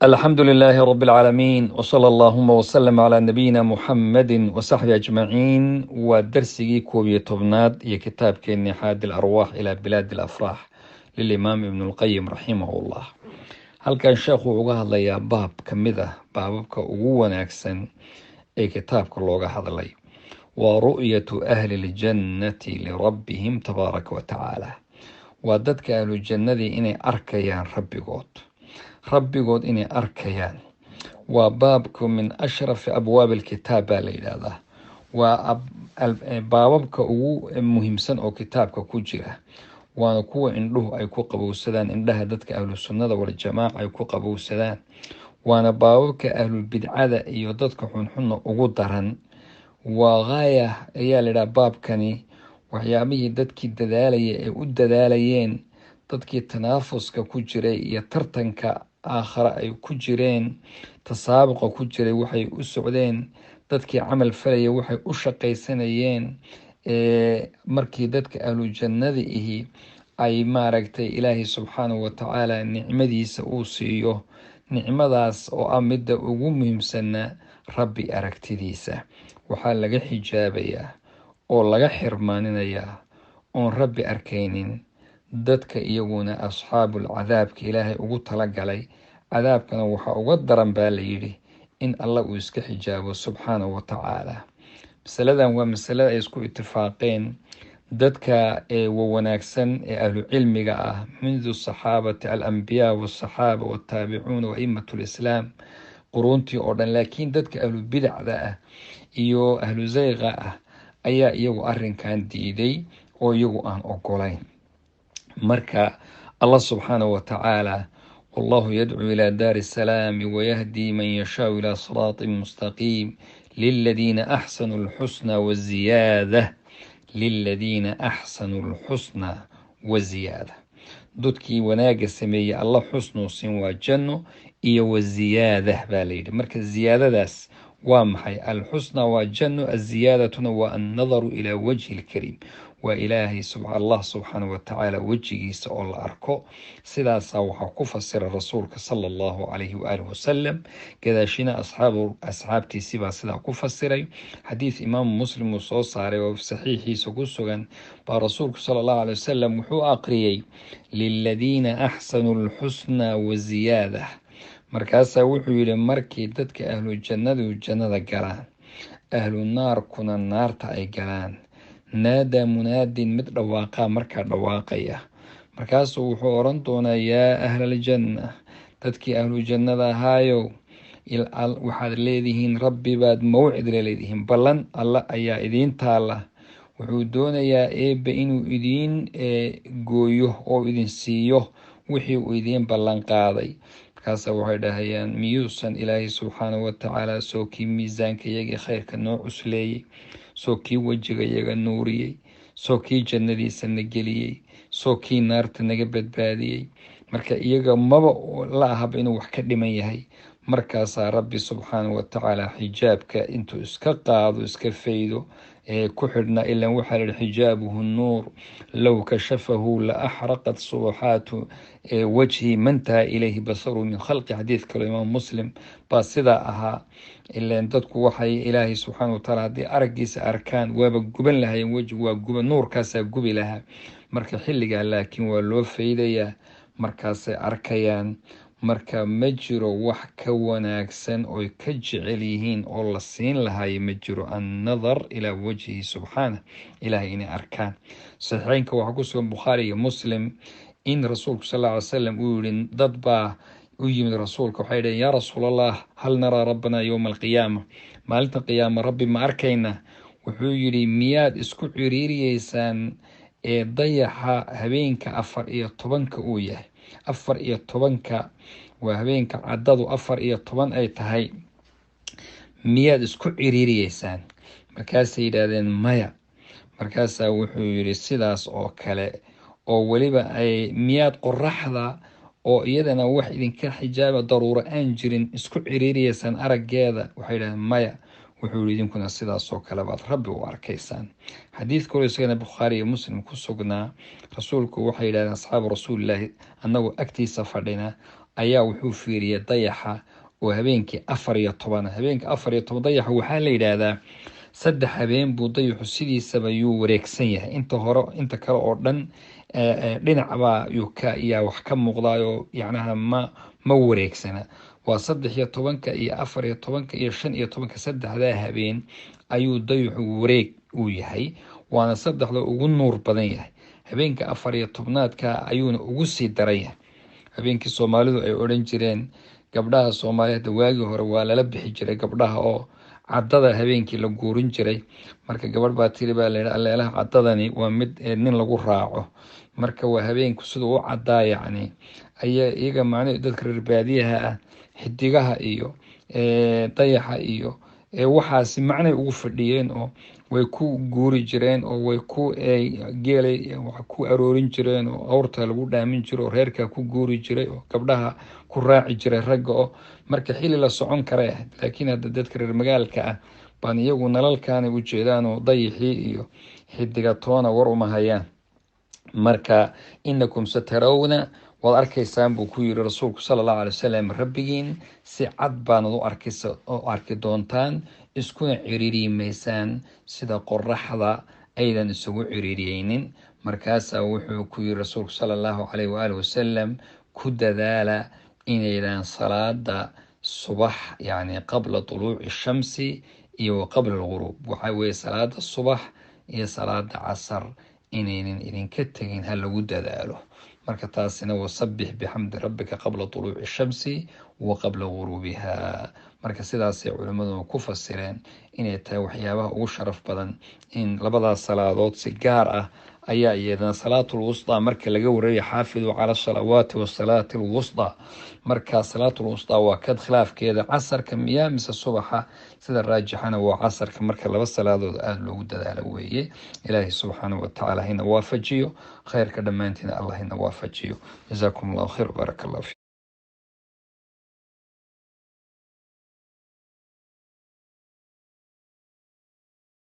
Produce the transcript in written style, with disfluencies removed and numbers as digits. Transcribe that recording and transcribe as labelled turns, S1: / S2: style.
S1: الحمد لله رب العالمين وصلى اللهم وسلم على نبينا محمد وصحبه أجمعين ودرسي كوبية طبناد هي كتاب كأني حاد الأرواح إلى بلاد الأفراح للإمام ابن القيم رحمه الله. هل كان شيخ وعوها الله باب كمذا بابك أغوان أكسن أي كتاب كاللوغة هذا الله ورؤية أهل الجنة لربهم تبارك وتعالى وددك أهل الجنة إني أركيان rabbigood inay arkayaan waa baabku min ashrafi abwaabi alkitaab baa la yidhaahdaa. waa baababka ugu muhiimsan oo kitaabka ku jira, waana kuwa indhuhu ay ku qabowsadaan, indhaha dadka ahlu sunnada waljamaaca ay ku qabowsadaan, waana baababka ahlulbidcada iyo dadka xunxunna ugu daran. waa gaaya ayaa la yidhaha baabkani waxyaabihii dadkii dadaalaya ee u dadaalayeen, dadkii tanaafuska ku jiray iyo tartanka aakhare ay ku jireen, tasaabuqa ku jiray waxay u socdeen, dadkii camal falaya waxay u shaqaysanayeen. markii dadka ahlu jannada ihi ay maaragtay ilaahay subxaanahu watacaala nicmadiisa uu siiyo, nicmadaas oo ah midda ugu muhiimsana rabbi aragtidiisa, waxaa laga xijaabayaa oo laga xirmaaninayaa oon rabbi arkaynin dadka iyaguna asxaabul cadaabka ilaahay ugu talagalay. cadaabkana waxaa uga daran baa la yidhi in alla uu iska xijaabo subxaanahu watacaala. masaladan waa masalada ay isku itifaaqeen dadka wanaagsan ee ahlu cilmiga ah mundu saxaabati alambiyaa wasaxaaba wataabicuuna waimatu lislaam quruuntii oo dhan. laakiin dadka ahlu bidacda ah iyo ahlu zayqa ah ayaa iyagu arrinkan diiday oo iyagu aan ogolayn. marka allah subxaanahu watacaala wallahu yadcuu ilaa daari salaami wayahdii man yashaau ilaa siraatin mustaqiim liladiina axsanuu lxusna waziyaada dadkii wanaaga sameeyey alla xusnuu sin waa janno iyo waziyaada baa layidhi. marka ziyaadadaas waa maxay? alxusna waa janno, aziyaadatuna waa annadaru ilaa wajhi lkariim, waa ilaahay allah subxaanahu watacaala wejigiisa oo la arko. sidaasaa waxaa ku fasira rasuulka sala allahu calayhi waaalih wasalam, gadaashina asxaabtiisii baa sidaa ku fasiray. xadiid imaamu muslim uu soo saaray oo saxiixiisa ku sugan baa rasuulku sala allahu calay wasalam wuxuu aqriyey liladiina axsanuu lxusna waziyaada. markaasaa wuxuu yidhi markii dadka ahlu jannadu jannada galaan, ahlu naarkuna naarta ay galaan, naadaa munaadin mid dhawaaqaa markaa dhawaaqaya. markaasuu wuxuu odhan doonaa yaa ahlaljanna, dadkii ahlu jannada ahaayow, waxaad leedihiin rabbi baad mawcid leedihiin, ballan alla ayaa idiin taala. wuxuu doonayaa eebbe inuu idiin gooyo oo idin siiyo wixii uu idiin ballan qaaday. markaasa waxay dhahayaan miyuusan ilaahay subxaanahu watacaala soo kii miisaanka iyagii khayrka noo cusleeyey, soo kii wejiga iyaga nuuriyey, soo kii jannadiisa na geliyey, soo kii naarta naga badbaadiyey. marka iyaga maba la ahaba inuu wax ka dhiman yahay. markaasaa rabbi subxaanahu watacaala xijaabka intuu iska qaado iska faydo ku xidhnaa, ilan waxaa layihi xijaabuhu nuur low kashafahu la axraqat subaxaatu wajhi mantaha ilayhi basaru min khalqi. xadiid kaloo imaam muslim baa sidaa ahaa. ilan dadku waxay ilaahay subxaana watacaala haddii araggiisa arkaan waaba guban lahayeen, wejigu waa guba, nuurkaasaa gubi lahaa. marka xilligaa laakiin waa loo faydayaa, markaasay arkayaan. marka ma jiro wax ka wanaagsan oy ka jecel yihiin oo la siin lahayo ma jiro, annadar ilaa wajhihi subxaanah, ilaahay inay arkaan. saxiixeynka waxaa ku sugan bukhaari iyo muslim in rasuulku sal lla ly salam uu yihi, dad baa u yimid rasuulka, waxay dhaheen yaa rasuulallah hal naraa rabbana yowma alqiyaama, maalinta qiyaama rabbi ma arkayna? wuxuu yidhi miyaad isku ciriiriyeysaan dayaxa habeenka 14 uu yahay? 14 waa habeenka caddadu 14 ay tahay, miyaad isku ciriiriyeysaan? markaasay yidhaahdeen maya. markaasaa wuxuu yidhi sidaas oo kale oo weliba miyaad qoraxda oo iyadana wax idinka xijaaba daruuro aan jirin isku ciriiriyeysaan araggeeda? waxay yidhahdeen maya. wuxuu yidhi idinkuna sidaas oo kale baad rabbi u arkaysaan. xadiid kaloo isagana bukhaari iyo muslim ku sugnaa, rasuulku waxay yidhahdeen asxaabu rasuulilaahi annagoo agtiisa fadhina, ayaa wuxuu fiiriyay dayaxa oo habeenkii 14 habeenka 14 dayaxa waxaa la yidhaahdaa 3 habeen buu dayaxu sidiisaba yuu wareegsan yahay inta kale oo dhan dhinacbaa yaa wax ka muuqdaayoo yacnaha ma wareegsana waa 13 iyo 14 iyo 15 saddexdaa habeen ayuu dayaxu wareeg uu yahay waana saddexda ugu nuur badan yahay habeenka 14aadka ayuuna ugu sii daran yahay habeenkii Soomaalidu ay odhan jireen gabdhaha Soomaaliyeed waagii hore waa lala bixi jiray gabdhaha oo cadada habeenkii la guurin jiray marka gabadh baa tiri baa leelaha cadadani waa mid nin lagu raaco marka waa habeenku sidoo u cadaa yacni iyaga macnaheedu dadka reer baadiyaha ah xidigaha iyo dayaxa iyo waxaasi macnay ugu fadhiyeen oo way ku guuri jireen oo way ku geelay wax ku aroorin jireen oo awrta lagu dhaamin jiro oo reerka ku guuri jiray oo gabdhaha ku raaci jiray ragga oo marka xilli la socon kara laakiin hadda dadka reer magaalka ah baan iyagu nalalkaana u jeedaan oo dayaxii iyo xidiga toona war uma hayaan marka inakum satarawna waad arkaysaan buu ku yiri rasuulku sallallahu alayhi wasallam rabbigiin si cad baan u arki doontaan iskuna ciriiriimaysaan sida qoraxda aydan isugu ciriiriyeynin markaasaa wuxuu ku yiri rasuulku sallallahu alayhi wa alihi wasallam ku dadaala inaydan salaada subax yani qabla tuluuci shamsi iyo qabla alghurub waxa weeye salaada subax iyo salaada casar inaynan idinka tagin ha lagu dadaalo marka taasina wasabbih bihamdi rabbika qabla tuluuci shamsi wa qabla ghurubiha marka sidaasay culimadu ku fasireen inay tahay waxyaabaha ugu sharaf badan in labadaas salaadood si gaar ah ayaa iyadana salaatul wusta marka laga wareeyo xaafidu cala salawaati wa salaatil wusta marka salaatul wusta waa kad khilaafkeeda casarka miyaa mise subaxa sida raajixana waa casarka marka laba salaadood aad loogu dadaalo weeye ilaahay subxaanahu wa tacaala hina waafajiyo khayrka dhammaantiina allah hina waafajiyo jazaakum allahu khayr barakallahu